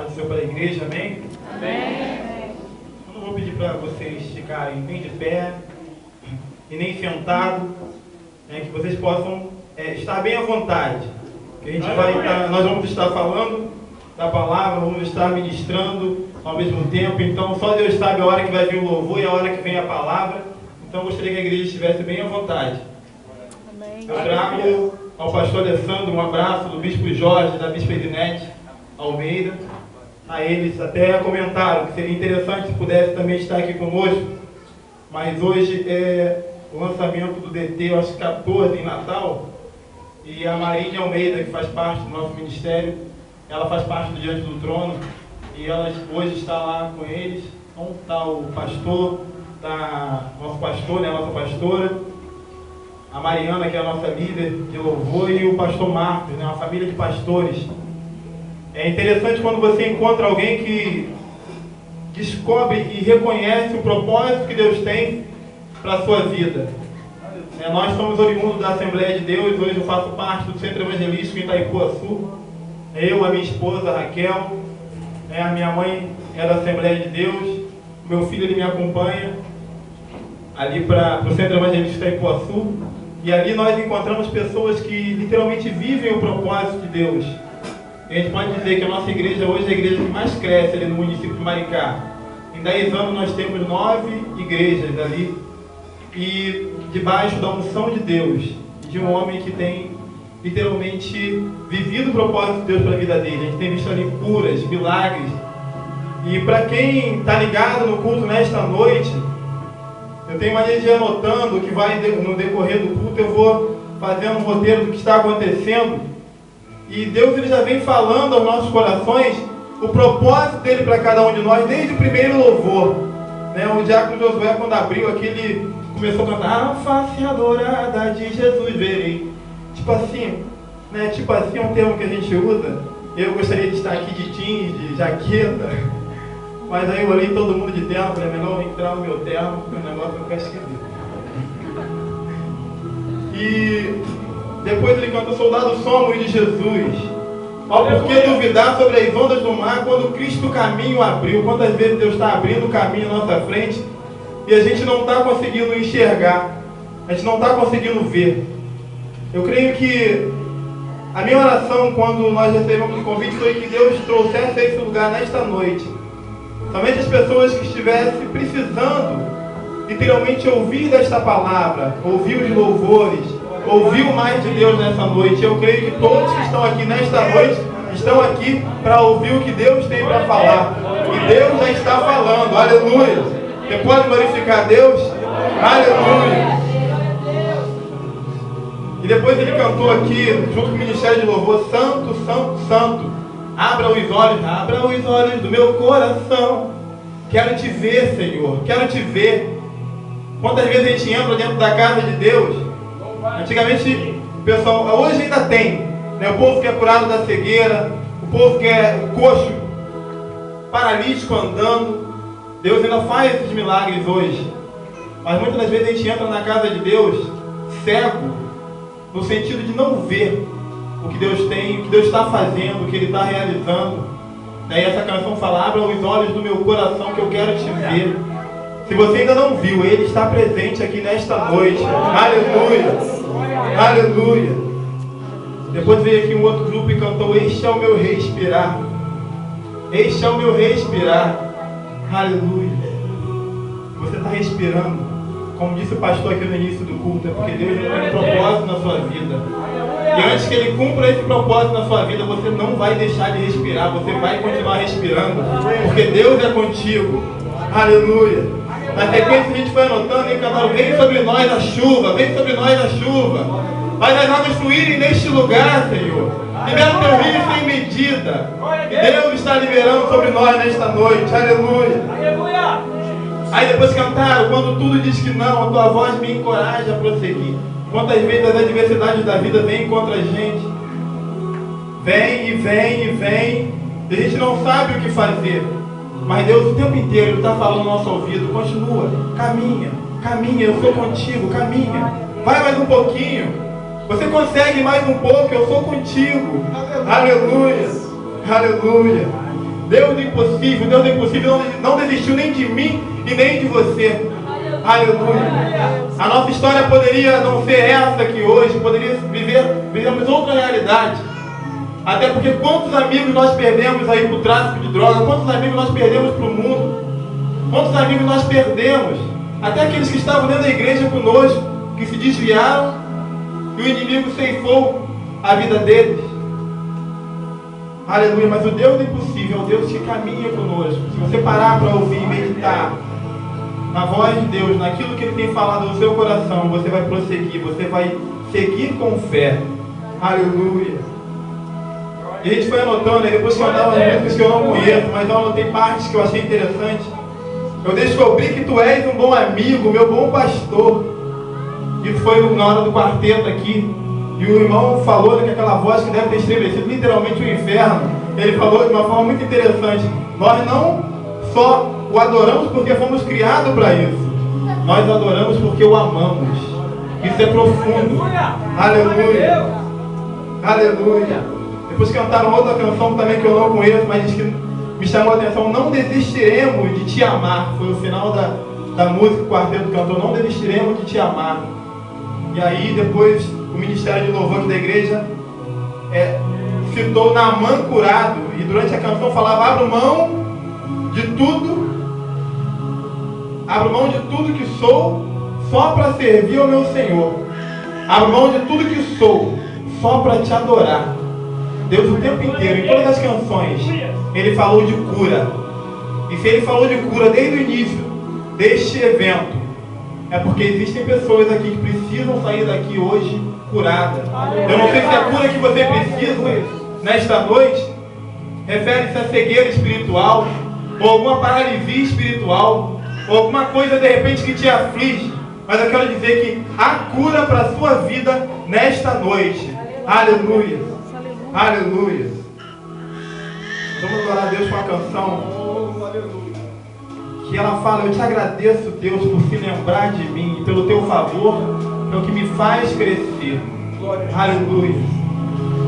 Paz do Senhor para a igreja, amém? Amém. Eu não vou pedir para vocês ficarem nem de pé e nem sentados, que vocês possam estar bem à vontade. Que a gente nós vamos estar falando da palavra, vamos estar ministrando ao mesmo tempo. Então só Deus sabe a hora que vai vir o louvor e a hora que vem a palavra. Então eu gostaria que a igreja estivesse bem à vontade. Amém. Eu trago ao pastor Alessandro um abraço do bispo Jorge, da bispa Edinete Almeida. A eles até comentaram que seria interessante se pudesse também estar aqui conosco, mas hoje é o lançamento do DT, eu acho 14 em Natal, e a Marinha Almeida, que faz parte do nosso ministério, ela faz parte do Diante do Trono, e ela hoje está lá com eles. Então está o pastor, nosso pastor, né, a nossa pastora, a Mariana, que é a nossa líder de louvor, e o pastor Marcos, né, uma família de pastores. É interessante quando você encontra alguém que descobre e reconhece o propósito que Deus tem para a sua vida. Nós somos oriundos da Assembleia de Deus, hoje eu faço parte do Centro Evangelístico em Itaipuaçu. Eu, a minha esposa Raquel, a minha mãe é da Assembleia de Deus, o meu filho ele me acompanha ali para o Centro Evangelístico Itaipuaçu. E ali nós encontramos pessoas que literalmente vivem o propósito de Deus. A gente pode dizer que a nossa igreja hoje é a igreja que mais cresce ali no município de Maricá. Em 10 anos nós temos 9 igrejas ali. E debaixo da unção de Deus, de um homem que tem literalmente vivido o propósito de Deus para a vida dele. A gente tem visto ali curas, milagres. E para quem está ligado no culto nesta noite, eu tenho mania de ir anotando o que vai no decorrer do culto, eu vou fazendo um roteiro do que está acontecendo. E Deus ele já vem falando aos nossos corações o propósito dele para cada um de nós, desde o primeiro louvor. O diácono Josué, quando abriu aqui, ele começou a cantar: a face adorada de Jesus verei. Tipo assim é um termo que a gente usa. Eu gostaria de estar aqui de jeans, de jaqueta, mas aí eu olhei todo mundo de terno, falei, melhor entrar no meu terno, porque o negócio vai ficar esquisito. E depois ele canta: soldado somos de Jesus. Ó, por que duvidar sobre as ondas do mar quando Cristo o caminho abriu? Quantas vezes Deus está abrindo o caminho à nossa frente e a gente não está conseguindo enxergar, a gente não está conseguindo ver. Eu creio que a minha oração quando nós recebemos o convite foi que Deus trouxesse a esse lugar nesta noite somente as pessoas que estivessem precisando literalmente ouvir desta palavra, ouvir os louvores, ouvir o mais de Deus nessa noite. Eu creio que todos que estão aqui nesta noite estão aqui para ouvir o que Deus tem para falar. E Deus já está falando, aleluia. Você pode glorificar a Deus? Aleluia. E depois ele cantou aqui, junto com o Ministério de Louvor: Santo, Santo, Santo, abra os olhos do meu coração. Quero te ver, Senhor, quero te ver. Quantas vezes a gente entra dentro da casa de Deus? Antigamente, o pessoal, hoje ainda tem, o povo que é curado da cegueira, o povo que é coxo, paralítico andando. Deus ainda faz esses milagres hoje. Mas muitas das vezes a gente entra na casa de Deus cego, no sentido de não ver o que Deus tem, o que Deus está fazendo, o que Ele está realizando. E essa canção fala: abra os olhos do meu coração que eu quero te ver. Se você ainda não viu, Ele está presente aqui nesta noite. Aleluia, aleluia. Depois veio aqui um outro grupo e cantou: este é o meu respirar, este é o meu respirar. Aleluia. Você está respirando, como disse o pastor aqui no início do culto, é porque Deus tem um propósito na sua vida. E antes que Ele cumpra esse propósito na sua vida, você não vai deixar de respirar, você vai continuar respirando, porque Deus é contigo. Aleluia. Na sequência a gente foi anotando e cantando: vem sobre nós a chuva, vem sobre nós a chuva. Faz as águas fluírem neste lugar, Senhor. Libera o teu rio sem medida. E Deus está liberando sobre nós nesta noite. Aleluia. Aí depois cantaram: quando tudo diz que não, a tua voz me encoraja a prosseguir. Quantas vezes as adversidades da vida vêm contra a gente? Vem e vem e vem. E a gente não sabe o que fazer. Mas Deus o tempo inteiro Ele está falando no nosso ouvido: continua, caminha, caminha, eu sou contigo, caminha. Vai mais um pouquinho. Você consegue mais um pouco, eu sou contigo. Aleluia, aleluia. Deus do impossível não desistiu nem de mim e nem de você. Aleluia. A nossa história poderia não ser essa aqui hoje, poderia vivermos outra realidade. Até porque quantos amigos nós perdemos aí para o tráfico de droga, quantos amigos nós perdemos para o mundo, quantos amigos nós perdemos, até aqueles que estavam dentro da igreja conosco, que se desviaram e o inimigo ceifou a vida deles. Aleluia, mas o Deus do impossível é o Deus que caminha conosco. Se você parar para ouvir e meditar na voz de Deus, naquilo que Ele tem falado no seu coração, você vai prosseguir, você vai seguir com fé. Aleluia. E a gente foi anotando, depois que eu andava músicas que eu não conheço, mas eu anotei partes que eu achei interessante. Eu descobri que tu és um bom amigo, meu bom pastor. Isso foi na hora do quarteto aqui. E o irmão falou que aquela voz que deve ter estremecido literalmente o inferno. Ele falou de uma forma muito interessante. Nós não só o adoramos porque fomos criados para isso. Nós adoramos porque o amamos. Isso é profundo. Aleluia. Aleluia. Depois cantaram outra canção também que eu não conheço, mas diz que me chamou a atenção. Não desistiremos de te amar. Foi o final da música que o quarteto cantou. Não desistiremos de te amar. E aí depois o Ministério de Louvor da igreja citou Naamã curado. E durante a canção falava: abro mão de tudo que sou, só para servir ao meu Senhor. Abro mão de tudo que sou, só para te adorar. Deus o tempo inteiro, em todas as canções, Ele falou de cura. E se Ele falou de cura desde o início deste evento, é porque existem pessoas aqui que precisam sair daqui hoje curadas. Eu não sei se a cura que você precisa nesta noite refere-se a cegueira espiritual, ou alguma paralisia espiritual, ou alguma coisa de repente que te aflige. Mas eu quero dizer que há cura para a sua vida nesta noite. Aleluia. Aleluia. Vamos adorar a Deus com a canção que ela fala: eu te agradeço, Deus, por se lembrar de mim e pelo teu favor, é o que me faz crescer. Aleluia.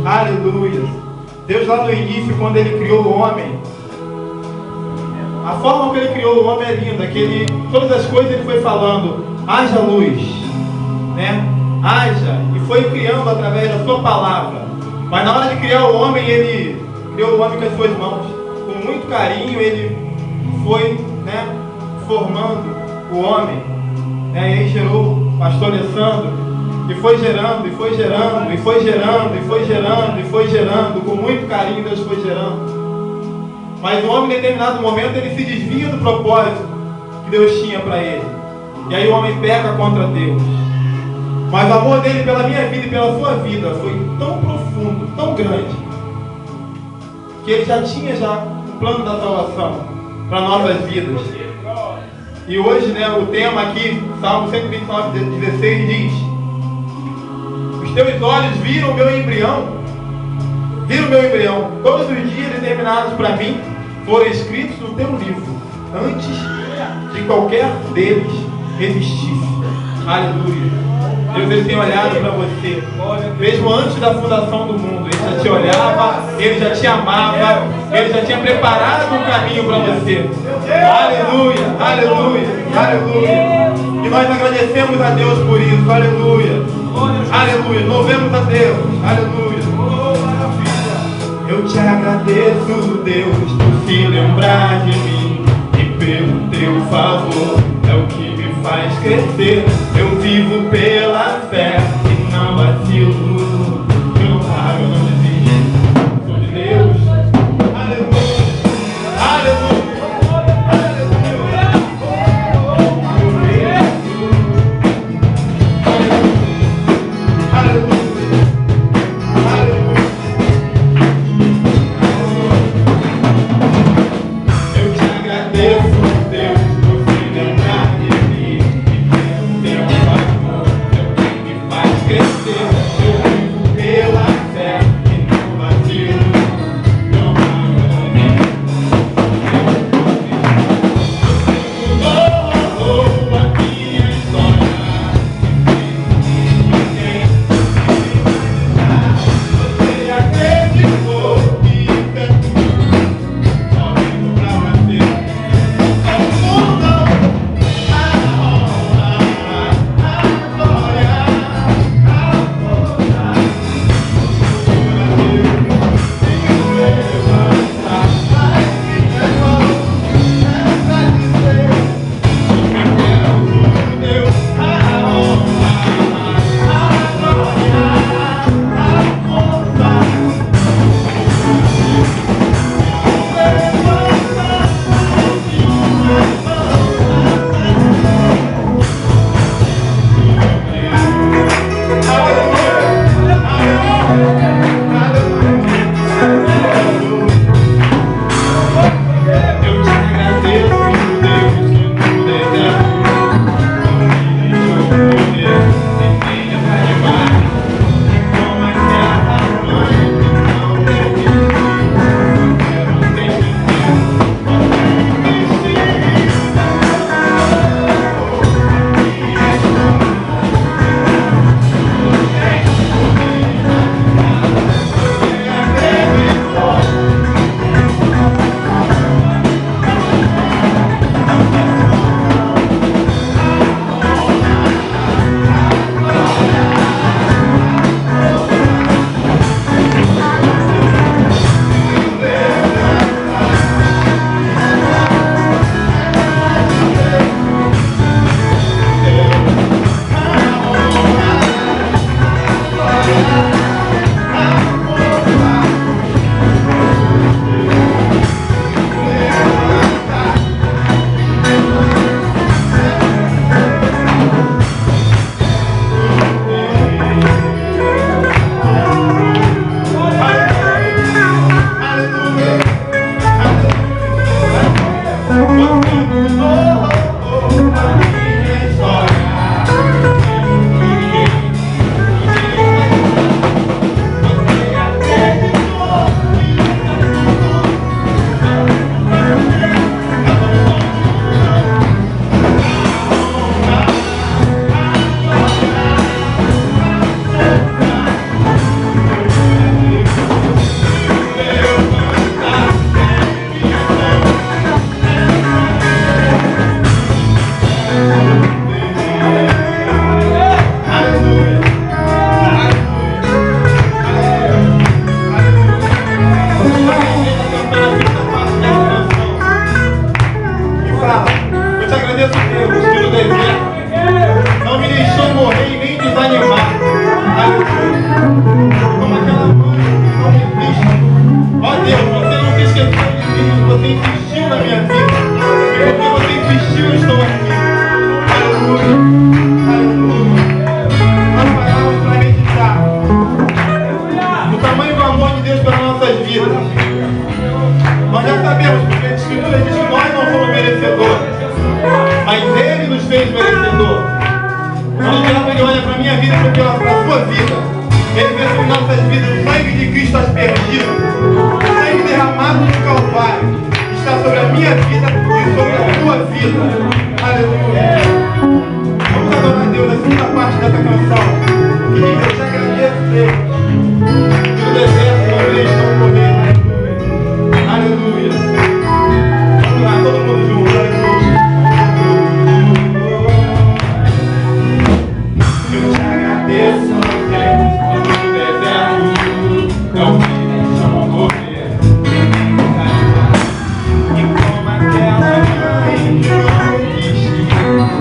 Aleluia. Deus lá no início, quando Ele criou o homem, a forma que Ele criou o homem é linda, que Ele, todas as coisas Ele foi falando: haja luz, né? Haja, e foi criando através da sua palavra. Mas na hora de criar o homem, Ele criou o homem com as suas mãos, com muito carinho. Ele foi, né, formando o homem, né? E aí gerou o pastor Alessandro, e foi gerando, e foi gerando, e foi gerando, e foi gerando, e foi gerando, com muito carinho Deus foi gerando. Mas o homem, em determinado momento, ele se desvia do propósito que Deus tinha para ele. E aí o homem peca contra Deus. Mas o amor dele pela minha vida e pela sua vida foi tão profundo, tão grande, que ele já tinha o plano da salvação para nossas vidas. E hoje, né, o tema aqui, Salmo 129, 16 diz: os teus olhos viram o meu embrião. Viram o meu embrião. Todos os dias determinados para mim foram escritos no teu livro, antes de qualquer deles existisse. Aleluia. Deus, Ele tem olhado para você, mesmo antes da fundação do mundo. Ele já te olhava, Ele já te amava, Ele já tinha preparado um caminho para você. Aleluia, aleluia, aleluia. E nós agradecemos a Deus por isso. Aleluia, aleluia. Louvemos a Deus. Aleluia. Eu te agradeço, Deus, por se lembrar de mim e pelo teu favor. É o que me faz crescer. Eu vivo pela fé e não vacilo. Eu não paro, eu não desisto. Sou de Deus. Aleluia. Aleluia. você insistiu na minha vida. E porque você insistiu, eu estou aqui. Aleluia. Aleluia. Nós paramos para meditar no tamanho do amor de Deus pelas nossas vidas. Nós já sabemos, porque a Escritura diz que nós não somos merecedores, mas Ele nos fez merecedor. Quando o diabo olha para a minha vida, porque olha para a sua vida, Ele vê sobre nossas vidas o sangue de Cristo aspergido, o sangue derramado no Calvário, está sobre a minha vida e sobre a sua vida. Aleluia. Vamos adorar a Deus na segunda parte dessa canção, que diz: eu te agradeço, Deus, pelo deserto que vocês estão correndo. Aleluia. Vamos lá, todo mundo junto. Aleluia. Eu te agradeço, Deus, pelo deserto. Não me deixam morrer. E como aquela mãe que não quis, você me esqueceu.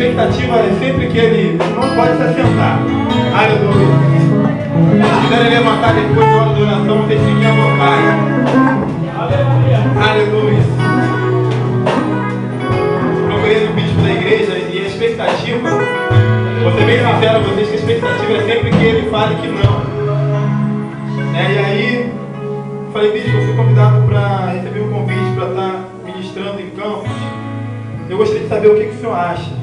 expectativa é sempre que ele não pode se assentar. Aleluia. Se quiserem levantar depois da hora da oração, vocês fiquem à vontade. Aleluia. Aleluia. Procurei no bispo da igreja e a expectativa, vou ser bem sincero a vocês, que a expectativa é sempre que ele fale que não. E aí, falei, bispo, eu fui convidado para receber um convite para estar ministrando em Campos. Eu gostaria de saber o que o senhor acha.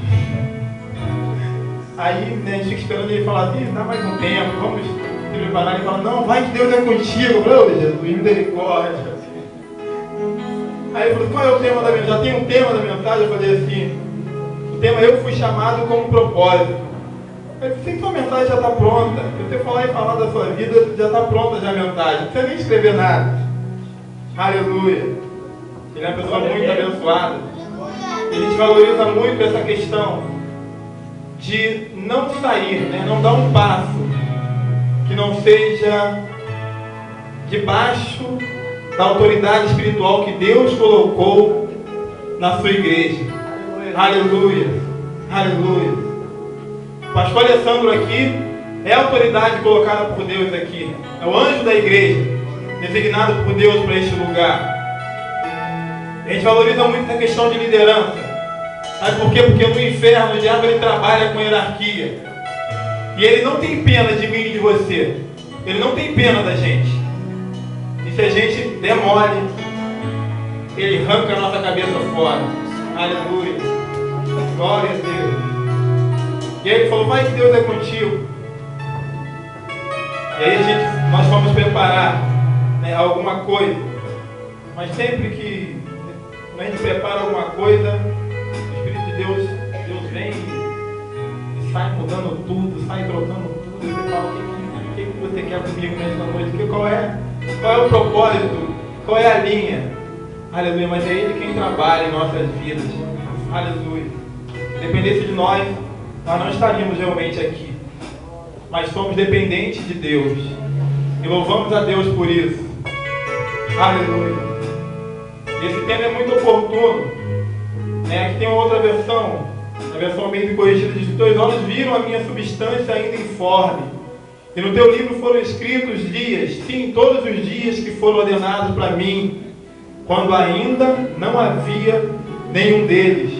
Aí, a gente fica esperando ele falar assim, dá mais um tempo, vamos se preparar. Ele fala, não, vai que Deus é contigo. Eu falei, oh, Jesus, misericórdia. Aí ele falou, qual é o tema da mensagem? Já tem um tema da mensagem? Eu falei assim, o tema Eu Fui Chamado com um Propósito. Eu sei que sua mensagem já está pronta. Se você falar e falar da sua vida, já está pronta já a mensagem. Não precisa nem escrever nada. Aleluia. Ele é uma pessoa muito abençoada. E a gente valoriza muito essa questão de não sair, né? Não dar um passo que não seja debaixo da autoridade espiritual que Deus colocou na sua igreja. Aleluia. Aleluia. O pastor Alessandro aqui é a autoridade colocada por Deus aqui. É o anjo da igreja, designado por Deus para este lugar. A gente valoriza muito essa questão de liderança. Sabe por quê? Porque no inferno o diabo ele trabalha com hierarquia. E ele não tem pena de mim e de você. Ele não tem pena da gente. E se a gente der mole, ele arranca a nossa cabeça fora. Aleluia. Glória a Deus. E aí ele falou, vai que Deus é contigo. E aí nós vamos preparar, né, alguma coisa. Mas sempre que a gente prepara alguma coisa, o Espírito de Deus vem e sai mudando tudo, sai trocando tudo. E você fala, o que você quer comigo nessa noite? Qual é o propósito? Qual é a linha? Aleluia, mas é Ele quem trabalha em nossas vidas. Aleluia. Dependesse de nós não estaríamos realmente aqui. Mas somos dependentes de Deus. E louvamos a Deus por isso. Aleluia. Esse tema é muito oportuno. Aqui tem uma outra versão. A versão bem corrigida diz: teus olhos viram a minha substância ainda informe. E no teu livro foram escritos dias, sim, todos os dias que foram ordenados para mim, quando ainda não havia nenhum deles.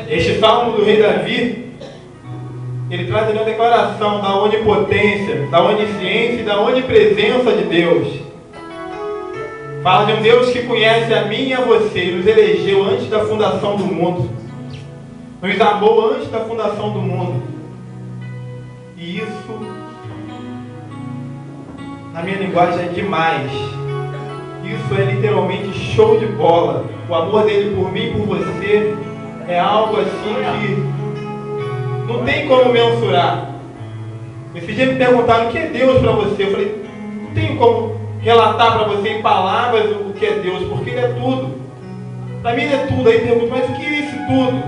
Este salmo do rei Davi, ele traz ali a declaração da onipotência, da onisciência e da onipresença de Deus. Fala de um Deus que conhece a mim e a você, e nos elegeu antes da fundação do mundo. Nos amou antes da fundação do mundo. E isso, na minha linguagem, é demais. Isso é literalmente show de bola. O amor dele por mim e por você é algo assim que não tem como mensurar. Esse dia me perguntaram o que é Deus para você. Eu falei, não tenho como relatar para você em palavras o que é Deus, porque Ele é tudo. Para mim Ele é tudo. Aí pergunto, mas o que é isso tudo?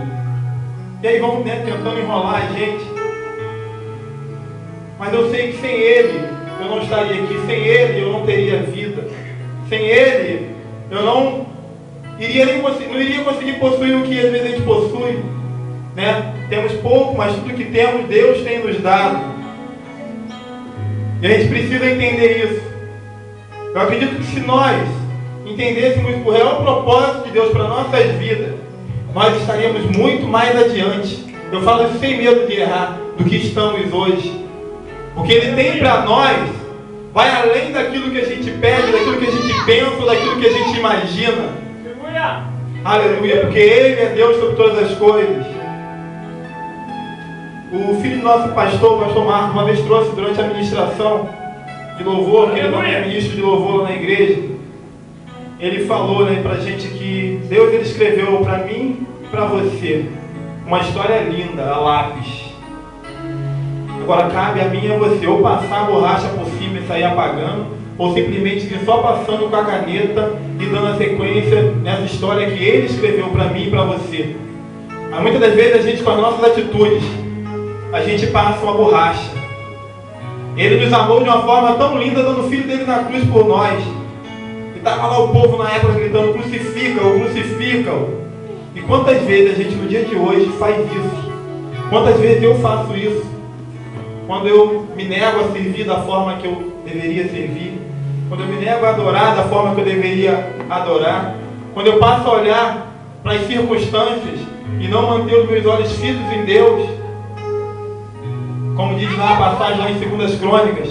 E aí vão, tentando enrolar a gente. Mas eu sei que sem Ele eu não estaria aqui. Sem Ele eu não teria vida. Sem Ele eu não iria conseguir possuir o que às vezes a gente possui. Temos pouco, mas tudo que temos Deus tem nos dado. E a gente precisa entender isso. Eu acredito que se nós entendêssemos o real propósito de Deus para nossas vidas, nós estaríamos muito mais adiante. Eu falo isso sem medo de errar, do que estamos hoje. Porque Ele tem para nós, vai além daquilo que a gente pede, daquilo que a gente pensa, daquilo que a gente imagina. Aleluia, porque Ele é Deus sobre todas as coisas. O filho do nosso pastor, o pastor Marcos, uma vez trouxe durante a ministração de louvor, que ele também é ministro de louvor lá na igreja. Ele falou pra gente que Deus ele escreveu para mim e para você uma história linda, a lápis. Agora cabe a mim e a você ou passar a borracha por cima e sair apagando, ou simplesmente ir só passando com a caneta e dando a sequência nessa história que Ele escreveu para mim e para você. Mas muitas das vezes a gente, com as nossas atitudes, a gente passa uma borracha. Ele nos amou de uma forma tão linda, dando o Filho dele na cruz por nós. E estava lá o povo na época gritando, crucifica-o, crucifica-o. E quantas vezes a gente no dia de hoje faz isso? Quantas vezes eu faço isso? Quando eu me nego a servir da forma que eu deveria servir, quando eu me nego a adorar da forma que eu deveria adorar, quando eu passo a olhar para as circunstâncias e não manter os meus olhos fitos em Deus, como diz lá a passagem lá em 2 Crônicas,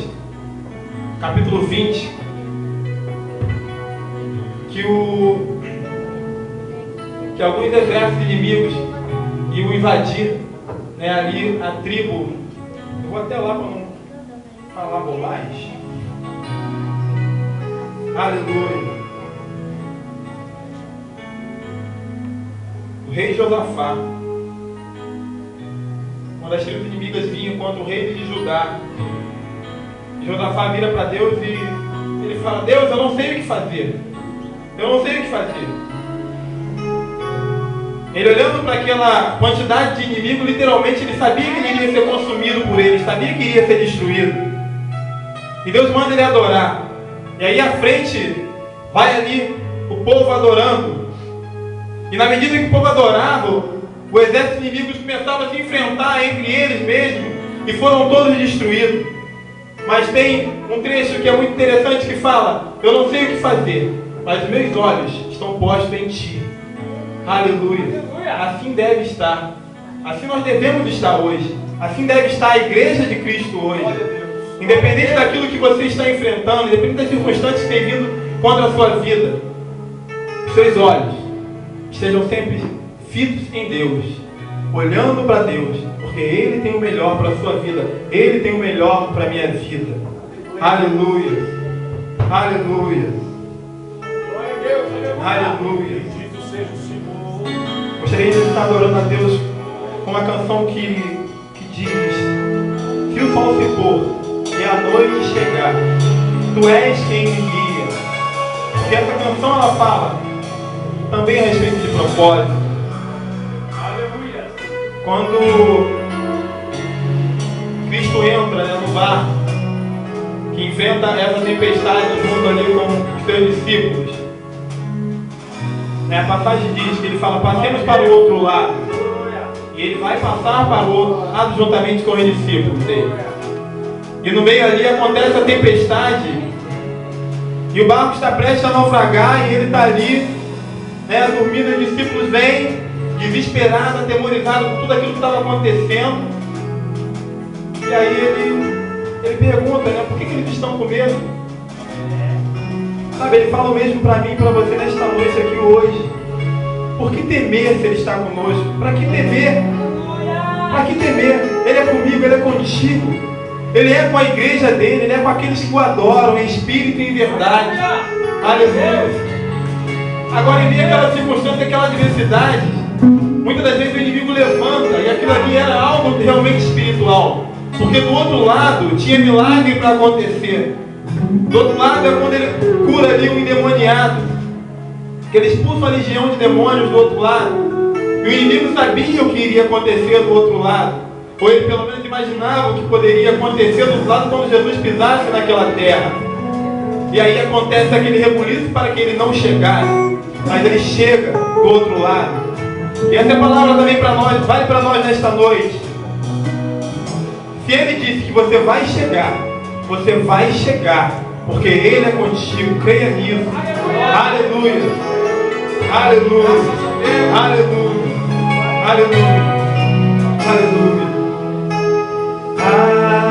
capítulo 20, que alguns exércitos inimigos iam invadir ali a tribo. Eu vou até lá para não falar bobagem. Aleluia. rei Josafá. Quando as tribos inimigas vinham contra o rei de Judá, Josafá vira para Deus e ele fala: Deus, eu não sei o que fazer. Eu não sei o que fazer. Ele olhando para aquela quantidade de inimigos, literalmente ele sabia que ele iria ser consumido por ele, sabia que iria ser destruído. E Deus manda ele adorar. E aí à frente vai ali o povo adorando. E na medida que o povo adorava, o exército inimigo começava a se enfrentar entre eles mesmos e foram todos destruídos. Mas tem um trecho que é muito interessante que fala: eu não sei o que fazer, mas meus olhos estão postos em ti. Aleluia. Assim deve estar. Assim nós devemos estar hoje. Assim deve estar a igreja de Cristo hoje. Independente daquilo que você está enfrentando, independente das circunstâncias que têm vindo contra a sua vida, os seus olhos estejam sempre fitos em Deus, olhando para Deus, porque Ele tem o melhor para a sua vida. Ele tem o melhor para a minha vida. Aleluia. Aleluia. Aleluia. Gostaria de estar adorando a Deus com uma canção que diz: se o sol se pôr e a noite chegar, tu és quem me guia. Porque essa canção ela fala também a respeito de propósito. Aleluia. Quando Cristo entra, no barco que enfrenta essa tempestade junto ali com os seus discípulos, a passagem diz que ele fala: passemos para o outro lado. E ele vai passar para o outro lado juntamente com os discípulos dele. E no meio ali acontece a tempestade. E o barco está prestes a naufragar e ele está ali, dormindo. Os discípulos vêm, desesperados, atemorizados por tudo aquilo que estava acontecendo. E aí ele pergunta, por que eles estão com medo? Sabe, ele fala o mesmo para mim e para você nesta noite aqui hoje. Por que temer se Ele está conosco? Para que temer? Para que temer? Ele é comigo, Ele é contigo. Ele é com a igreja dele, Ele é com aqueles que o adoram em espírito e em verdade. Aleluia. Agora, em meio àquela circunstância, aquela adversidade, muitas das vezes o inimigo levanta e aquilo ali era algo realmente espiritual. Porque do outro lado tinha milagre para acontecer. Do outro lado é quando ele cura ali um endemoniado, que ele expulsa uma legião de demônios do outro lado. E o inimigo sabia o que iria acontecer do outro lado, ou ele pelo menos imaginava o que poderia acontecer do outro lado quando Jesus pisasse naquela terra. E aí acontece aquele rebuliço para que ele não chegasse, mas ele chega do outro lado. E essa palavra também para nós, vale para nós nesta noite. Se ele disse que você vai chegar, você vai chegar, porque Ele é contigo. Creia nisso. Aleluia. Aleluia. Aleluia. Aleluia. Aleluia. Aleluia. Aleluia.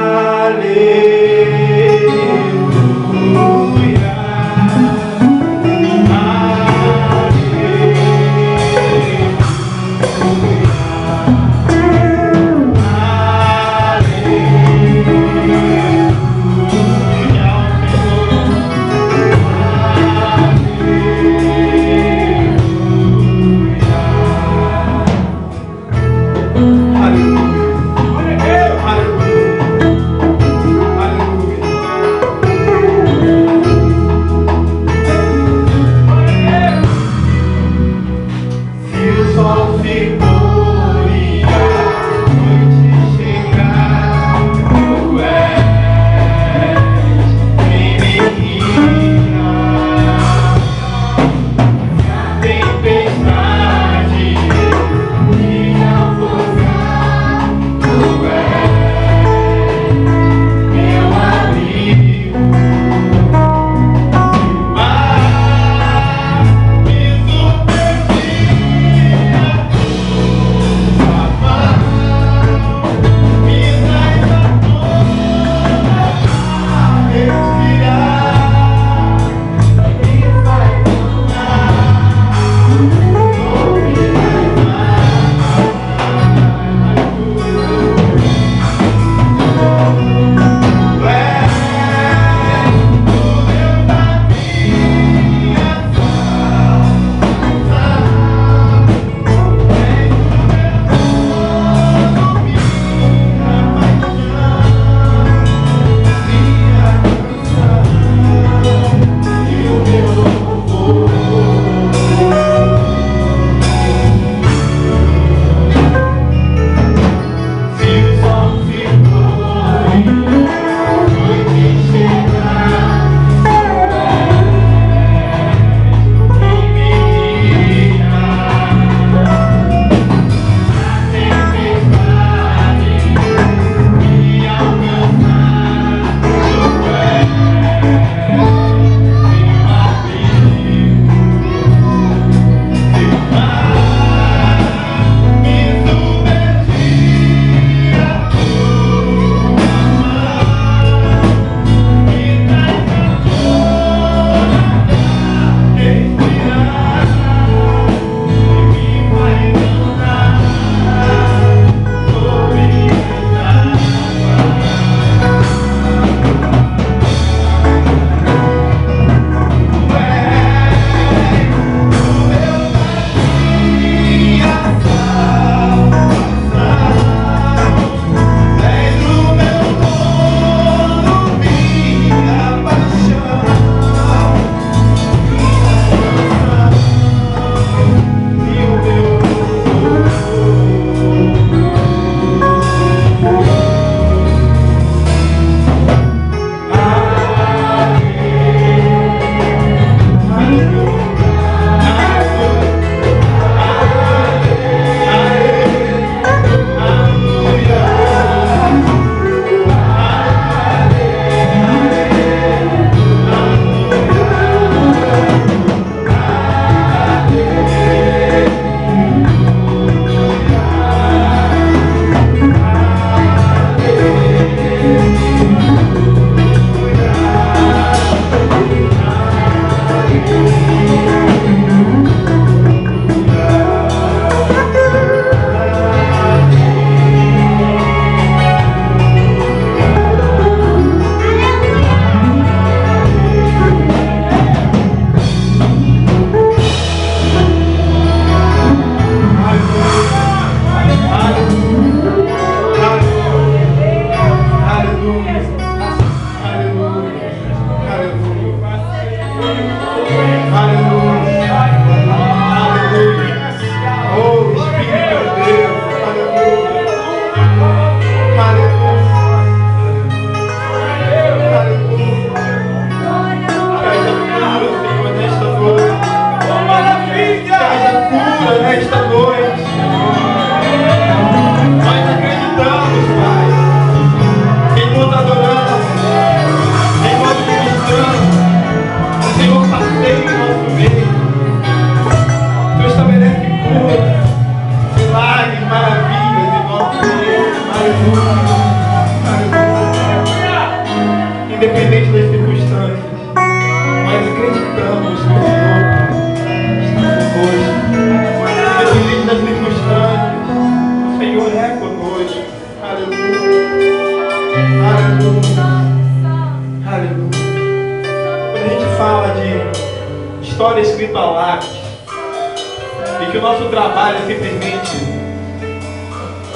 nosso trabalho é simplesmente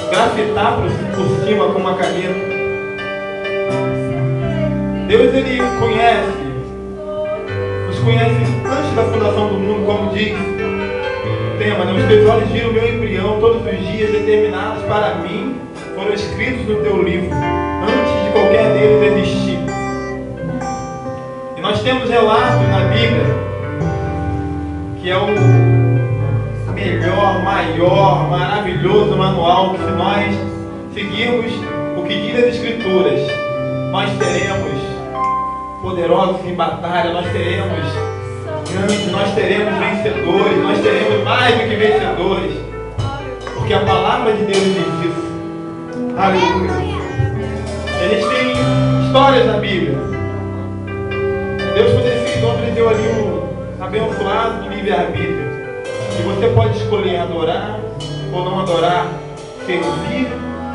grafitar por cima com uma caneta. Deus, Ele nos conhece antes da fundação do mundo, como diz o tema, né? Os teus olhos viram o meu embrião, todos os dias determinados para mim foram escritos no teu livro, antes de qualquer deles existir. E nós temos relatos na Bíblia, que é o melhor, maior, maravilhoso manual, que se nós seguirmos o que diz as Escrituras, nós seremos poderosos em batalha, nós teremos grandes, nós teremos vencedores, nós teremos mais do que vencedores, porque a palavra de Deus diz isso. Aleluia. A gente tem histórias na Bíblia. Deus, quando Ele fez homem, Ele deu ali um abençoado do livre-arbítrio. E você pode escolher adorar ou não adorar, servir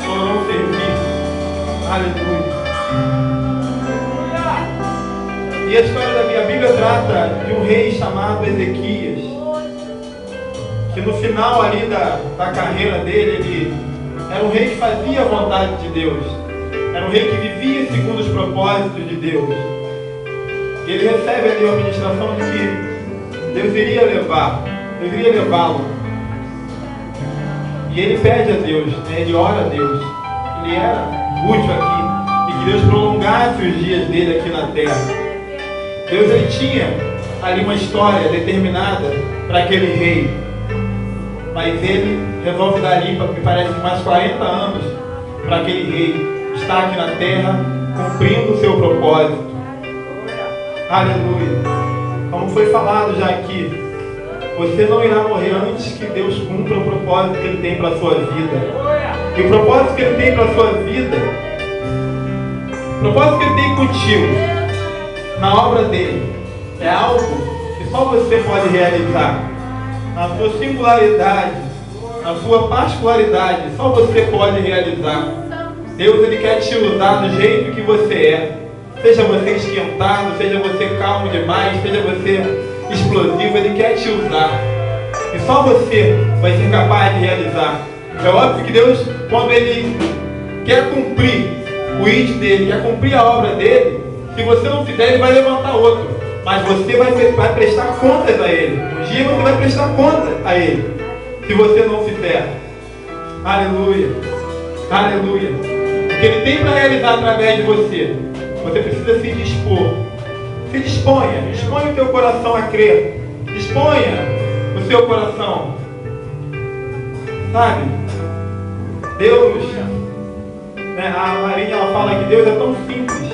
ou não servir. Aleluia. E a história da Bíblia trata de um rei chamado Ezequias, que no final ali da carreira dele, ele era um rei que fazia a vontade de Deus, era um rei que vivia segundo os propósitos de Deus. E ele recebe ali a ministração de que Deus iria levá-lo. E ele pede a Deus, né? Ele ora a Deus, que ele era útil aqui e que Deus prolongasse os dias dele aqui na terra. Deus, Ele tinha ali uma história determinada para aquele rei, mas Ele resolve dar ali, me parece, mais 40 anos para aquele rei estar aqui na terra cumprindo o seu propósito. Aleluia. Como foi falado já aqui, você não irá morrer antes que Deus cumpra o propósito que Ele tem para a sua vida. E o propósito que Ele tem para a sua vida, o propósito que Ele tem contigo na obra dele, é algo que só você pode realizar. Na sua singularidade, na sua particularidade, só você pode realizar. Deus, Ele quer te usar do jeito que você é. Seja você esquentado, seja você calmo demais, seja você explosivo, Ele quer te usar. E só você vai ser capaz de realizar. É óbvio que Deus, quando Ele quer cumprir o id dele, quer cumprir a obra dele, se você não fizer, Ele vai levantar outro. Mas você vai prestar contas a Ele. Um dia você vai prestar contas a Ele, se você não fizer. Aleluia. Aleluia. O que Ele tem para realizar através de você, você precisa se dispor. Se disponha. Disponha o teu coração a crer. Disponha o seu coração. Sabe? Deus, né, a Marinha, ela fala que Deus é tão simples.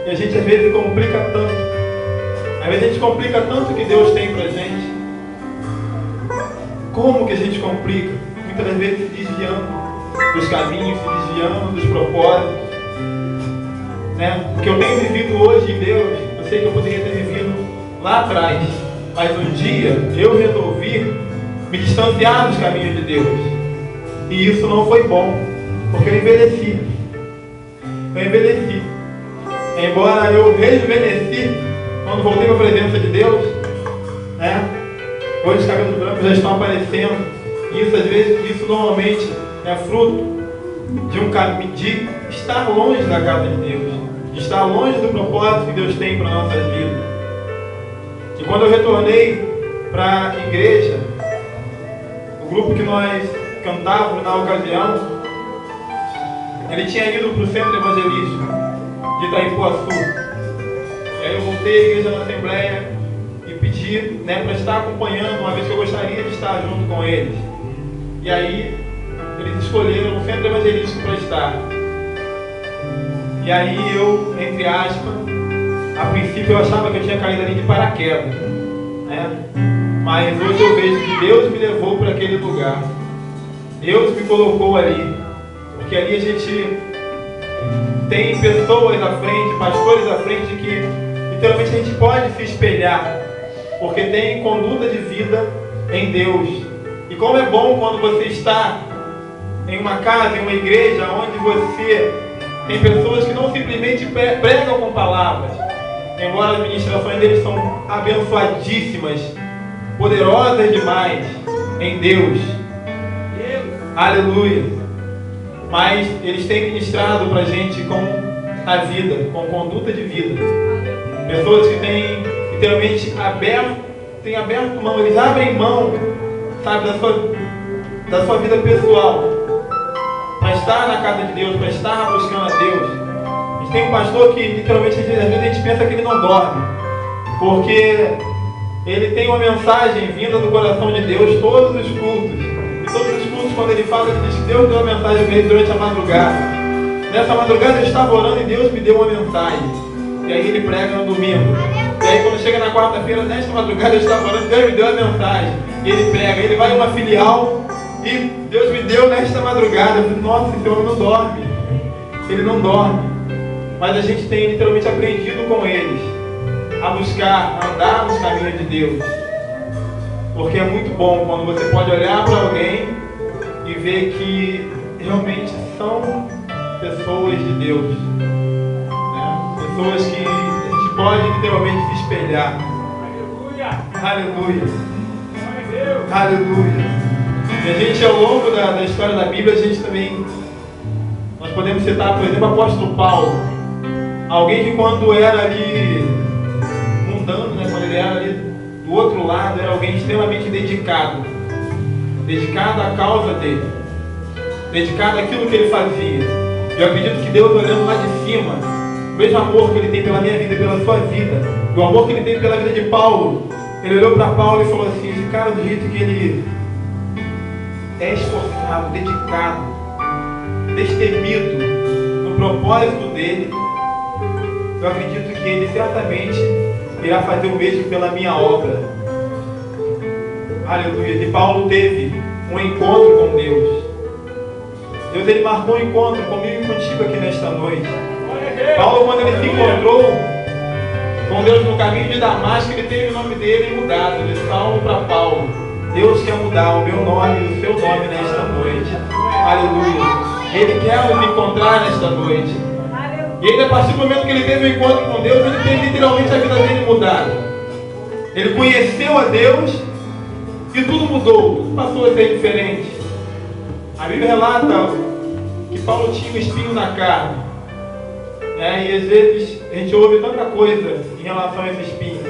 E a gente às vezes complica tanto. Às vezes a gente complica tanto o que Deus tem pra gente. Como que a gente complica? Muitas das vezes se desviando dos caminhos, se desviando dos propósitos. Né? O que eu tenho vivido hoje em Deus, eu sei que eu poderia ter vivido lá atrás. Mas um dia eu resolvi me distanciar dos caminhos de Deus. E isso não foi bom, porque eu envelheci. Embora eu rejuvenesci quando voltei para a presença de Deus, né? Hoje os cabelos brancos já estão aparecendo. Isso às vezes, isso normalmente é fruto de um caminho, de estar longe da casa de Deus, de estar longe do propósito que Deus tem para nossas vidas. E quando eu retornei para a igreja, o grupo que nós cantávamos na ocasião, ele tinha ido para o centro evangelístico de Itaipuaçu. E aí eu voltei à igreja na Assembleia e pedi, né, para estar acompanhando, uma vez que eu gostaria de estar junto com eles. E aí eles escolheram o centro evangelístico para estar. E aí eu, entre aspas, a princípio eu achava que eu tinha caído ali de paraquedas, né? Mas hoje eu vejo que Deus me levou para aquele lugar. Deus me colocou ali, porque ali a gente tem pessoas à frente, pastores à frente, que literalmente a gente pode se espelhar, porque tem conduta de vida em Deus. E como é bom quando você está em uma casa, em uma igreja, onde você tem pessoas que não simplesmente pregam com palavras, embora as ministrações deles são abençoadíssimas, poderosas demais, em Deus. Aleluia. Mas eles têm ministrado para a gente com a vida, com conduta de vida. Pessoas que têm literalmente têm aberto mão, eles abrem mão, sabe, da sua vida pessoal, para estar na casa de Deus, para estar buscando a Deus. A gente tem um pastor que literalmente às vezes a gente pensa que ele não dorme, porque ele tem uma mensagem vinda do coração de Deus todos os cultos. E todos os cultos, quando ele fala, ele diz que Deus deu uma mensagem para ele durante a madrugada. Nessa madrugada eu estava orando e Deus me deu uma mensagem. E aí ele prega no domingo. E aí quando chega na quarta-feira, nesta madrugada eu estava orando, Deus me deu a mensagem. E ele prega, ele vai em uma filial e Deus me deu nesta madrugada. Eu falei, nossa, esse homem não dorme. Ele não dorme. Mas a gente tem literalmente aprendido com eles a buscar, a andar nos caminhos de Deus. Porque é muito bom quando você pode olhar para alguém e ver que realmente são pessoas de Deus, né? Pessoas que a gente pode literalmente se espelhar. Aleluia. Aleluia. E a gente, ao longo da história da Bíblia, a gente também, nós podemos citar, por exemplo, o apóstolo Paulo. Alguém que quando era ali mundano, né, quando ele era ali do outro lado, era alguém extremamente dedicado à causa dele, dedicado àquilo que ele fazia. Eu acredito que Deus, olhando lá de cima, o mesmo amor que ele tem pela minha vida e pela sua vida, o amor que ele tem pela vida de Paulo, ele olhou para Paulo e falou assim, esse cara, do jeito que ele é esforçado, dedicado, destemido no propósito dele, eu acredito que ele certamente irá fazer o mesmo pela minha obra. Aleluia. E Paulo teve um encontro com Deus. Deus, ele marcou um encontro comigo e contigo aqui nesta noite. Paulo, quando ele se encontrou com Deus no caminho de Damasco, ele teve o nome dele mudado, de Saulo para Paulo. Deus quer mudar o meu nome e o seu nome nesta noite. Aleluia. Ele quer nos encontrar nesta noite. E ainda a partir do momento que ele teve um encontro com Deus, ele teve literalmente a vida dele mudada. Ele conheceu a Deus e tudo mudou, tudo passou a ser diferente. A Bíblia relata que Paulo tinha um espinho na carne. E às vezes a gente ouve tanta coisa em relação a esse espinho.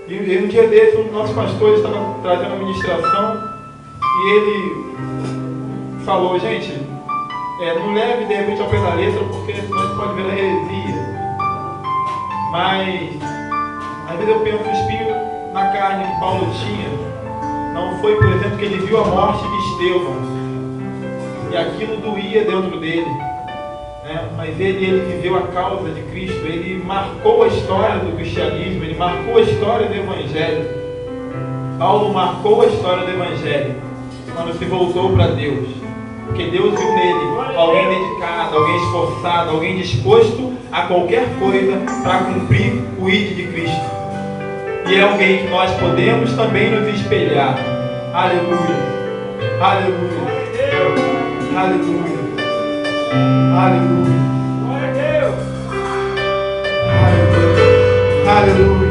E um dia desse, um dos nossos pastores estava trazendo uma ministração e ele falou, gente, não leve de repente ao pé da letra, porque senão você pode ver a heresia. Mas às vezes eu penso, o espinho na carne que Paulo tinha não foi, por exemplo, que ele viu a morte de Estevão e aquilo doía dentro dele, né? Mas ele viveu a causa de Cristo, ele marcou a história do cristianismo, ele marcou a história do Evangelho. Paulo marcou a história do Evangelho quando se voltou para Deus, porque Deus viu nele alguém dedicado, alguém esforçado, alguém disposto a qualquer coisa para cumprir o ID de Cristo. E é alguém que nós podemos também nos espelhar. Aleluia. Aleluia. Aleluia. Aleluia. Aleluia. Aleluia.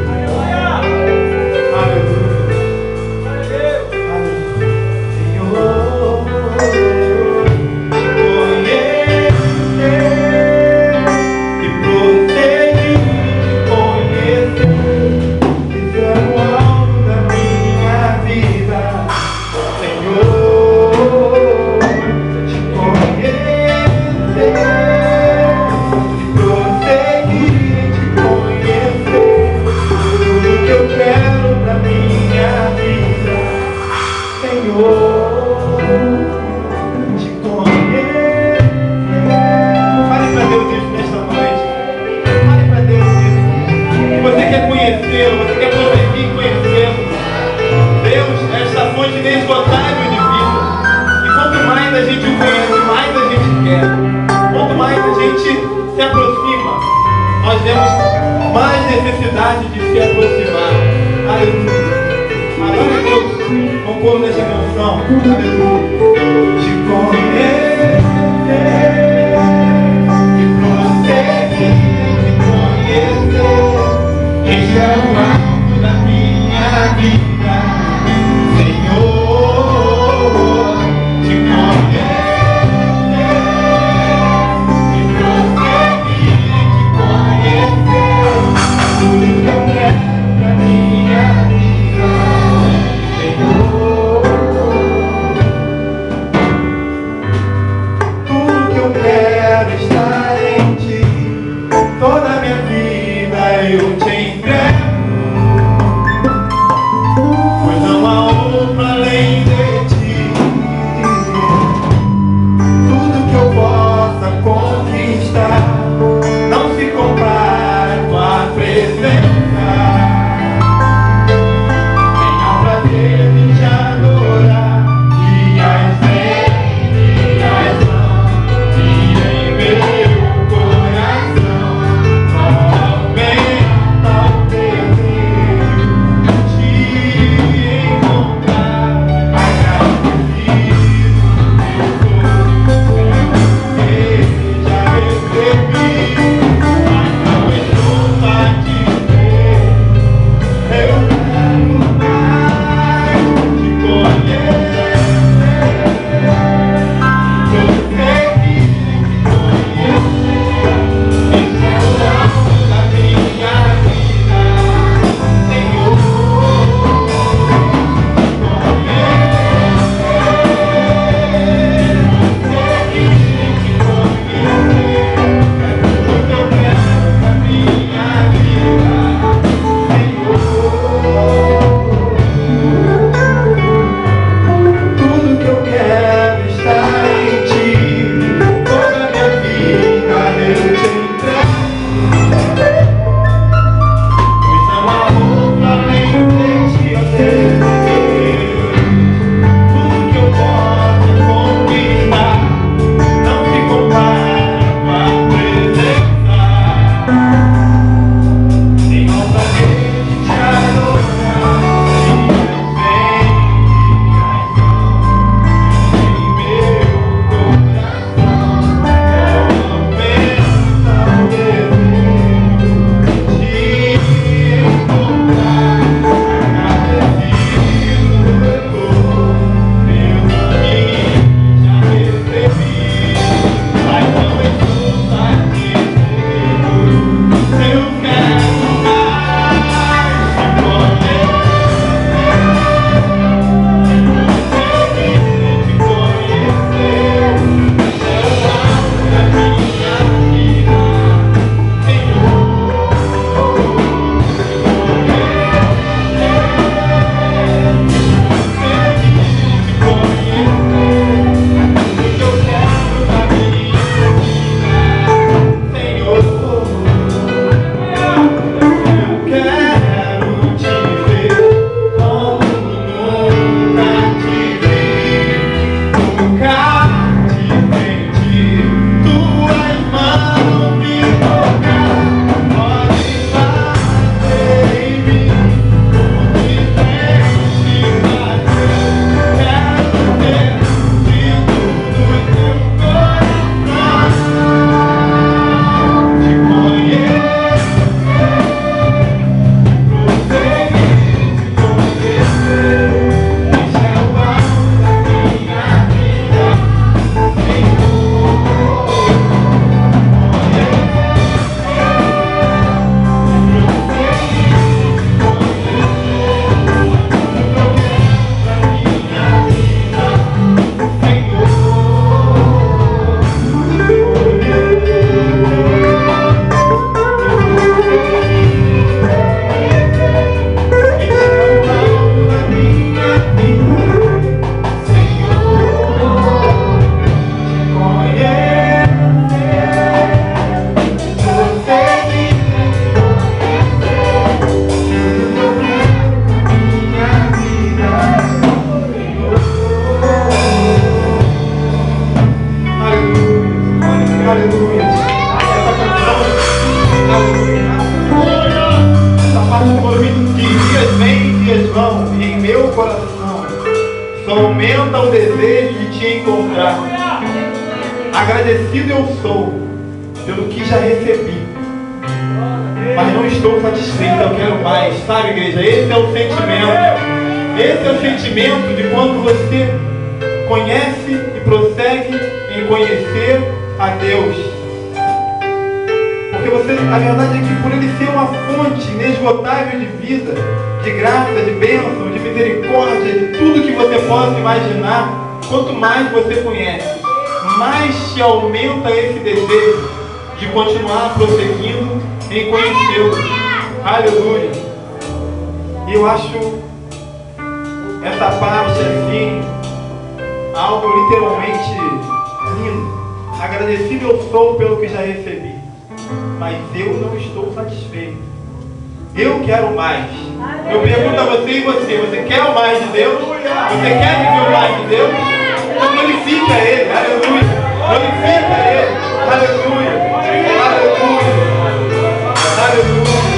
Nós temos mais necessidade de se aproximar. Aleluia. Adore a Deus com o coro dessa canção. Aleluia. Te conhecer e prosseguir te conhecer. Este é o alvo da minha vida, Senhor. o desejo de te encontrar. Agradecido eu sou pelo que já recebi, mas não estou satisfeito, eu quero mais. Sabe, igreja? Esse é o sentimento. Esse é o sentimento de quando você conhece e prossegue em conhecer a Deus. Porque você, a verdade é que por Ele ser uma fonte inesgotável de vida, de graça, de bênção, de misericórdia, de tudo que você possa imaginar, quanto mais você conhece, mais te aumenta esse desejo de continuar prosseguindo em conhecê-lo. Aleluia! E eu acho essa parte assim, algo literalmente lindo. Agradecido eu sou pelo que já recebi, mas eu não estou satisfeito. Eu quero mais. Eu pergunto a você e você quer o mais de Deus? Você quer viver o mais de Deus? Então glorifica Ele, aleluia. Glorifica Ele, aleluia. Aleluia. Aleluia.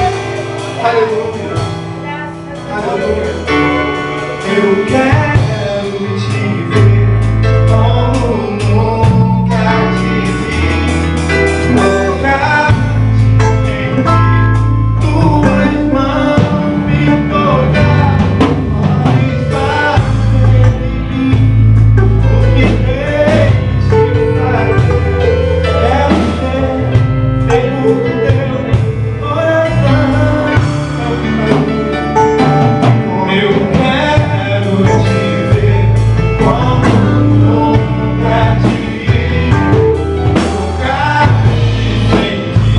Aleluia. Aleluia. Eu quero te ver como nunca te vi. Nunca te vi. Tuas mãos me tocar. Olhos fazem de mim o que tens de fazer. Quero ser segundo teu coração. Eu quero te ver como nunca te vi. Tocar e sentir tuas mãos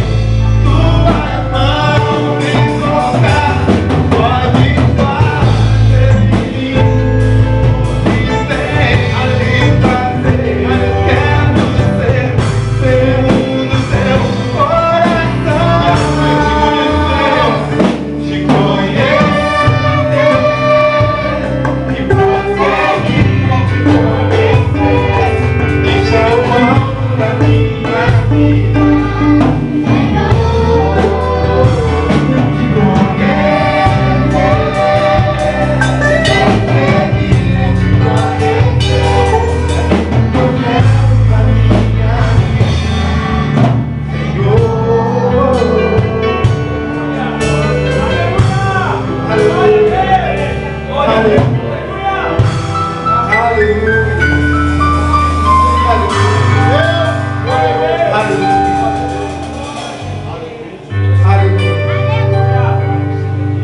me tocar. Pode fazer de mim o que tens de fazer. Quero ser segundo teu coração. Te conhecer. Deixa eu mão da minha vida,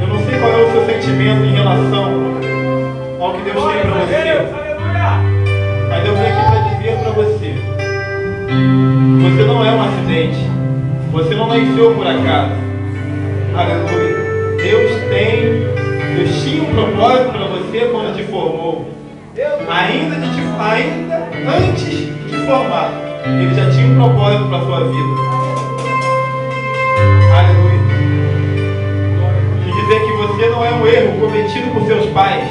eu não sei qual é o seu sentimento em relação ao que Deus tem para você, mas eu vim aqui para dizer para você: você não é um acidente, você não nasceu por acaso. Aleluia. Deus tinha um propósito para você quando te formou. Ainda antes de te formar, Ele já tinha um propósito para a sua vida. Aleluia. De dizer que você não é um erro cometido por seus pais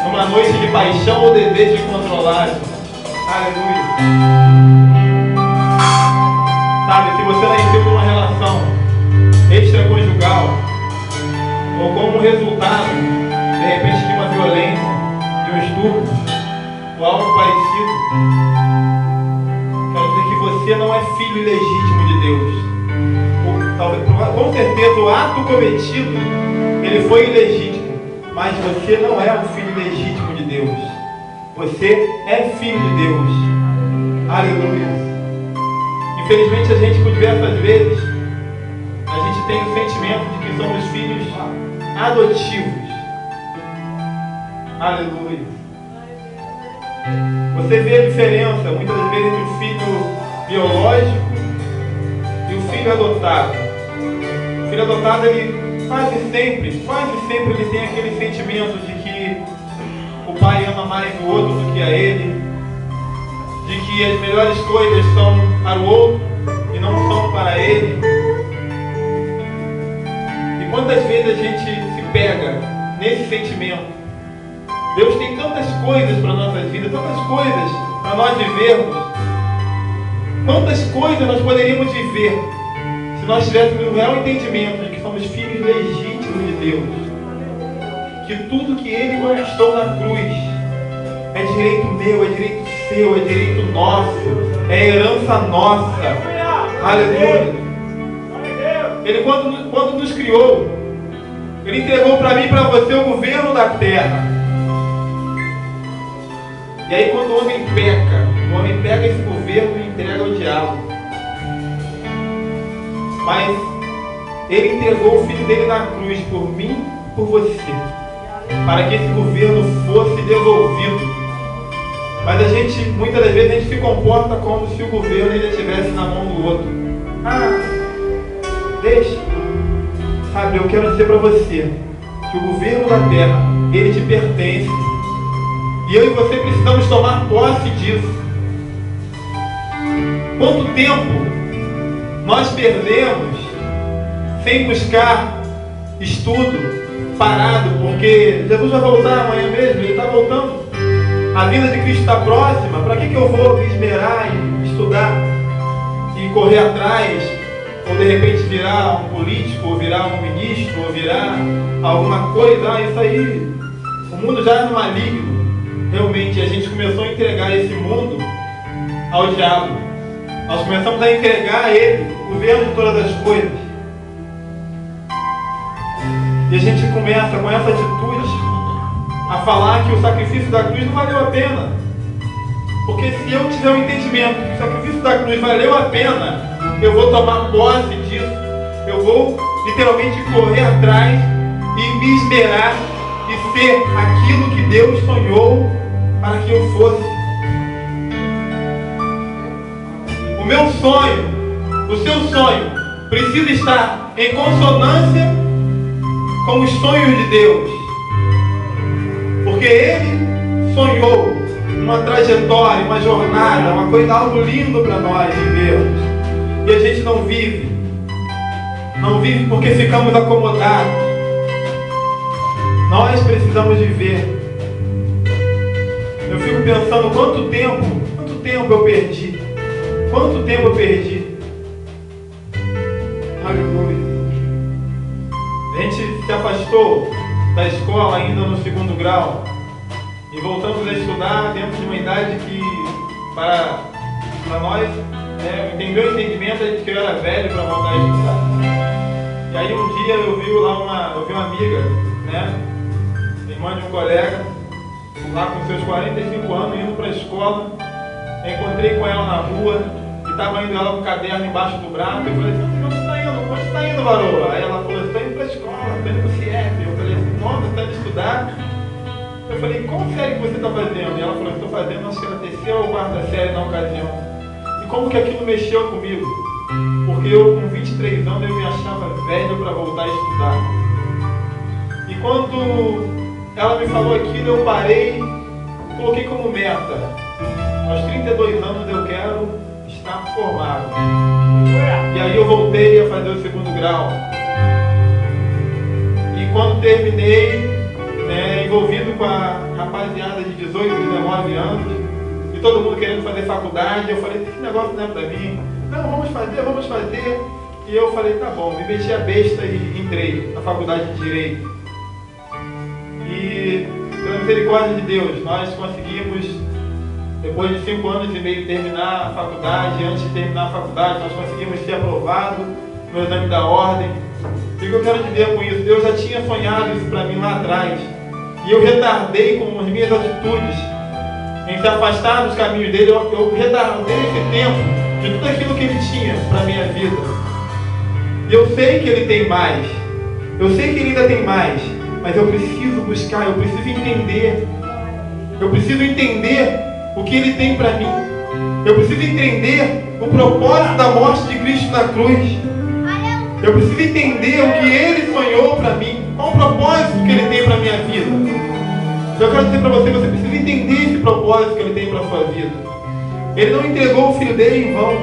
numa noite de paixão ou desejo de controlar. Aleluia. Sabe, se você nasceu numa relação extraconjugal ou como resultado, de repente, de uma violência, de um estupro ou algo parecido, quero dizer que você não é filho ilegítimo de Deus. Com certeza o ato cometido, ele foi ilegítimo, mas você não é um filho legítimo de Deus. Você é filho de Deus. Aleluia. Infelizmente a gente, por diversas vezes, a gente tem o sentimento de que somos filhos adotivos. Aleluia. Você vê a diferença, muitas das vezes, entre o filho biológico e o filho adotado. O filho adotado, ele quase sempre ele tem aquele sentimento de que o pai ama mais o outro do que a ele, de que as melhores coisas são para o outro e não são para ele. E quantas vezes a gente se pega nesse sentimento? Deus tem tantas coisas para a nossa vida, tantas coisas para nós vivermos. Quantas coisas nós poderíamos viver se nós tivéssemos o real entendimento de que somos filhos legítimos de Deus. Que tudo que Ele conquistou na cruz é direito meu, é direito seu, é direito nosso, é herança nossa. Aleluia. Ele, quando nos criou, Ele entregou para mim e para você o governo da terra. E aí, quando o homem pega esse governo e entrega ao diabo. Mas Ele entregou o Filho dele na cruz por mim, por você, para que esse governo fosse devolvido. Mas a gente, muitas das vezes, a gente se comporta como se o governo ainda estivesse na mão do outro. Deixa. Sabe, eu quero dizer para você que o governo da terra, ele te pertence. E eu e você precisamos tomar posse disso. Quanto tempo nós perdemos sem buscar estudo, parado, porque Jesus vai voltar amanhã mesmo, Ele está voltando. A vida de Cristo está próxima. Para que eu vou me esmerar em estudar e correr atrás, ou de repente virar um político, ou virar um ministro, ou virar alguma coisa? Isso aí, o mundo já é no maligno. Realmente, a gente começou a entregar esse mundo ao diabo. Nós começamos a entregar a ele o governo de todas as coisas. E a gente começa com essa atitude a falar que o sacrifício da cruz não valeu a pena. Porque se eu tiver um entendimento que o sacrifício da cruz valeu a pena, eu vou tomar posse disso. Eu vou literalmente correr atrás e me esmerar e ser aquilo que Deus sonhou para que eu fosse. O meu sonho, o seu sonho, precisa estar em consonância com os sonhos de Deus. Porque Ele sonhou uma trajetória, uma jornada, uma coisa, algo lindo para nós vivermos. E a gente não vive. Não vive porque ficamos acomodados. Nós precisamos viver. Eu fico pensando quanto tempo eu perdi. Quanto tempo eu perdi. Aleluia. A gente se afastou da escola ainda no 2º grau e voltamos a estudar dentro de uma idade que para nós, o meu entendimento é de que eu era velho para voltar a estudar. E aí um dia eu vi uma amiga, irmã de um colega, lá com seus 45 anos, indo para a escola. Eu encontrei com ela na rua e estava indo ela com o caderno embaixo do braço. Eu falei assim: onde está indo? Onde está indo, varoa? Aí ela falou: estou indo para a escola, estou indo para o CIEP. Eu falei assim: nossa, você está indo estudar? Eu falei: qual série que você está fazendo? E ela falou: estou fazendo, acho que era a 3ª ou 4ª série na ocasião. E como que aquilo mexeu comigo? Porque eu, com 23 anos, eu me achava velho para voltar a estudar. E quando ela me falou aquilo, eu parei, coloquei como meta: aos 32 anos eu quero estar formado. E aí eu voltei a fazer o 2º grau. E quando terminei, envolvido com a rapaziada de 18, 19 anos, e todo mundo querendo fazer faculdade, eu falei: esse negócio não é pra mim. Não, vamos fazer. E eu falei: tá bom, me meti a besta e entrei na faculdade de Direito. E pela misericórdia de Deus, nós conseguimos, depois de 5 anos e meio, terminar a faculdade. Antes de terminar a faculdade, nós conseguimos ser aprovados no exame da ordem. E o que eu quero dizer com isso? Deus já tinha sonhado isso para mim lá atrás. E eu retardei com as minhas atitudes em se afastar dos caminhos dele. Eu retardei esse tempo de tudo aquilo que ele tinha para a minha vida. E eu sei que ele tem mais. Eu sei que ele ainda tem mais. Mas eu preciso buscar, eu preciso entender. Eu preciso entender o que ele tem para mim. Eu preciso entender o propósito da morte de Cristo na cruz. Eu preciso entender o que ele sonhou para mim. Qual o propósito que ele tem para a minha vida. Eu quero dizer para você, você precisa entender esse propósito que ele tem para a sua vida. Ele não entregou o filho dele em vão.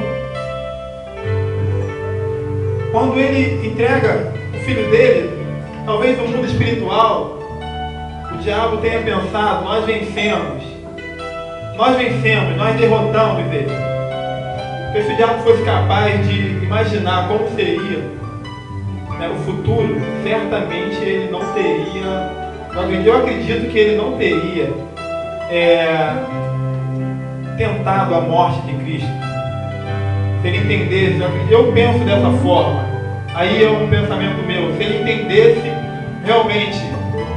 Quando ele entrega o filho dele, talvez no mundo espiritual, o diabo tenha pensado: nós vencemos, nós derrotamos ele. Porque se o diabo fosse capaz de imaginar como seria o futuro, certamente ele não teria, eu acredito que ele não teria tentado a morte de Cristo, se ele entendesse, eu penso dessa forma, aí é um pensamento meu, se ele entendesse realmente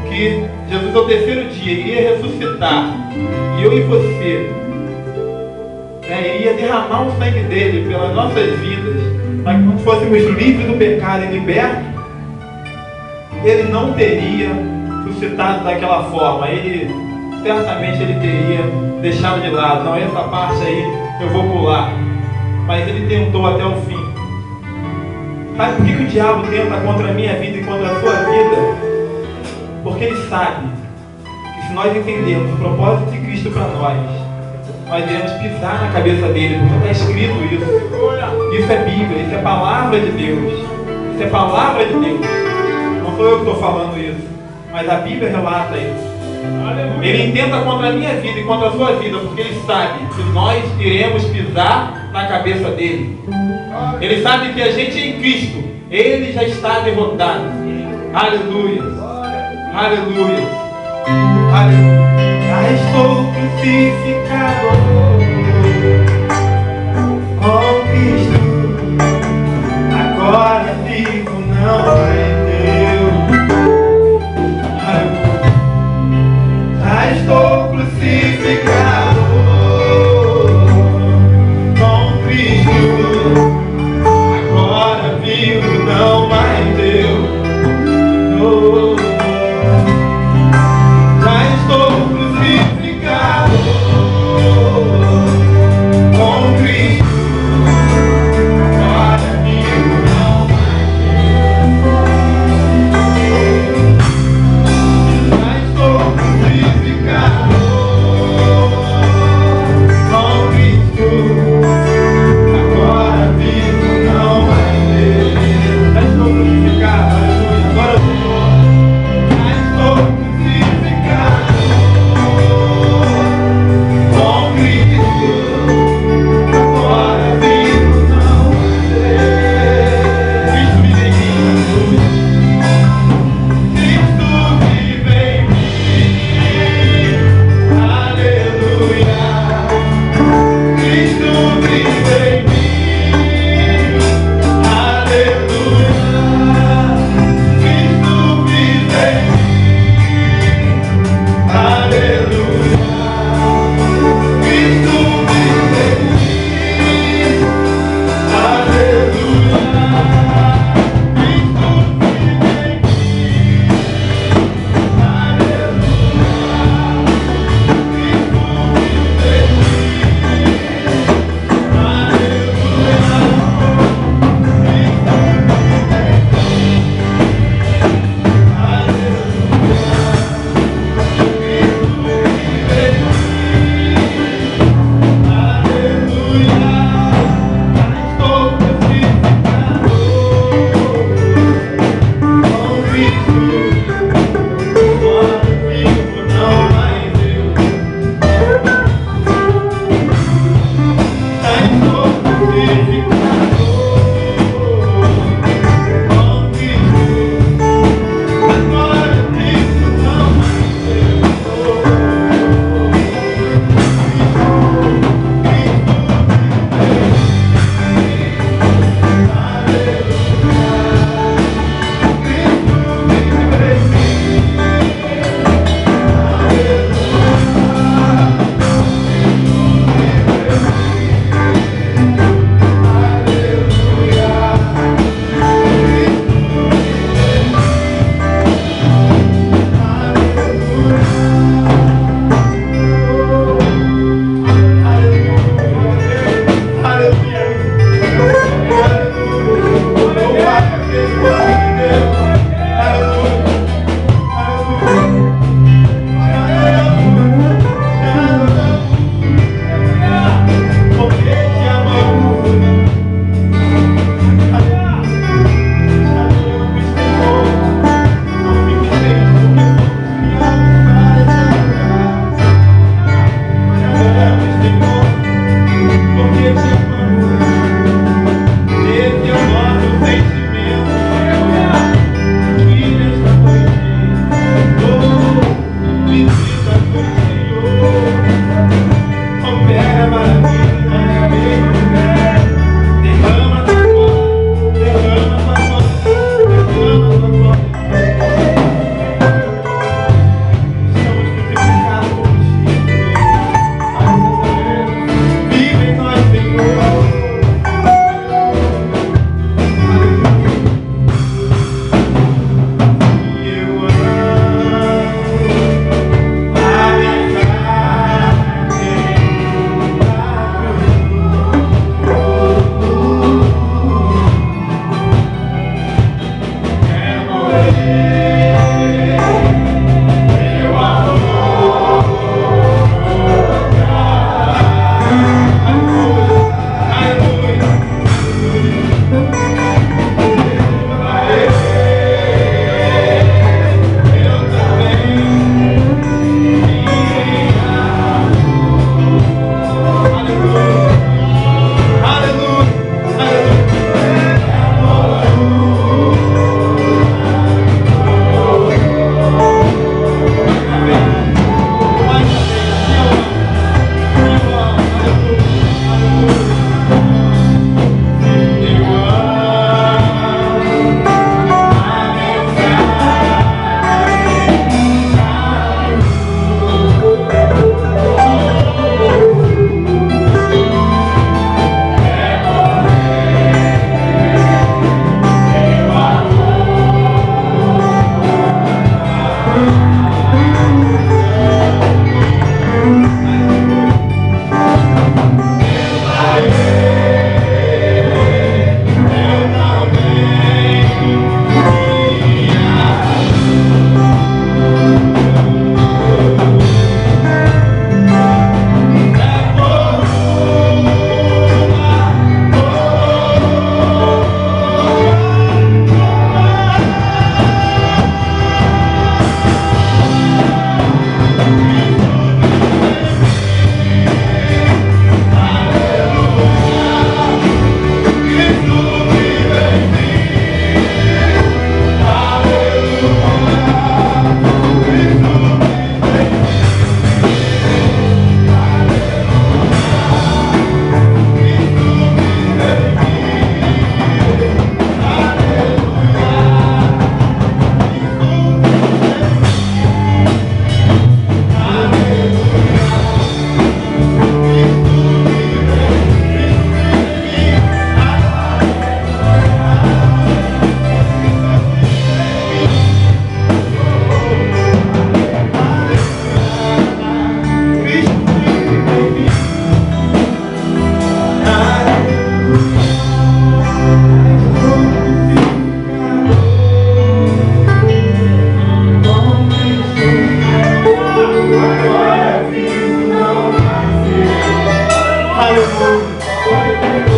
que Jesus ao terceiro dia iria ressuscitar, e eu e você, iria derramar o sangue dele pelas nossas vidas, para que nós fôssemos livres do pecado e libertos, ele não teria suscitado daquela forma, certamente ele teria deixado de lado. Não, essa parte aí eu vou pular. Mas ele tentou até o fim. Sabe por que o diabo tenta contra a minha vida e contra a sua vida? Porque ele sabe que se nós entendermos o propósito de Cristo para nós iremos pisar na cabeça dele, porque está escrito isso. Isso é Bíblia, isso é palavra de Deus. Isso é palavra de Deus. Não sou eu que estou falando isso, mas a Bíblia relata isso. Ele intenta contra a minha vida e contra a sua vida, porque ele sabe que nós iremos pisar na cabeça dele. Ele sabe que a gente em Cristo, ele já está derrotado. Aleluia. Aleluia. Aleluia. Já estou crucificado com Cristo. Agora vivo, não é eu. Aleluia. Já estou crucificado com Cristo. Agora vivo, não mais eu. Já estou crucificado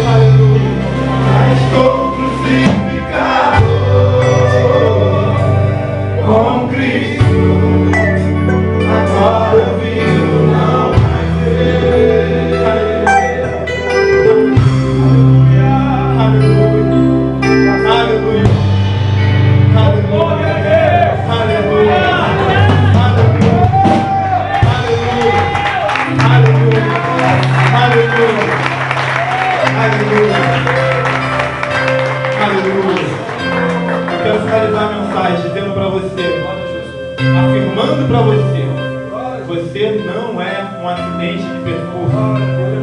aleluia. Já estou crucificado com Cristo. Agora eu vivo, não mais eu. Aleluia. Aleluia. Aleluia. Aleluia. Aleluia. Quero finalizar a mensagem dizendo para você, afirmando para você, você não é um acidente de percurso.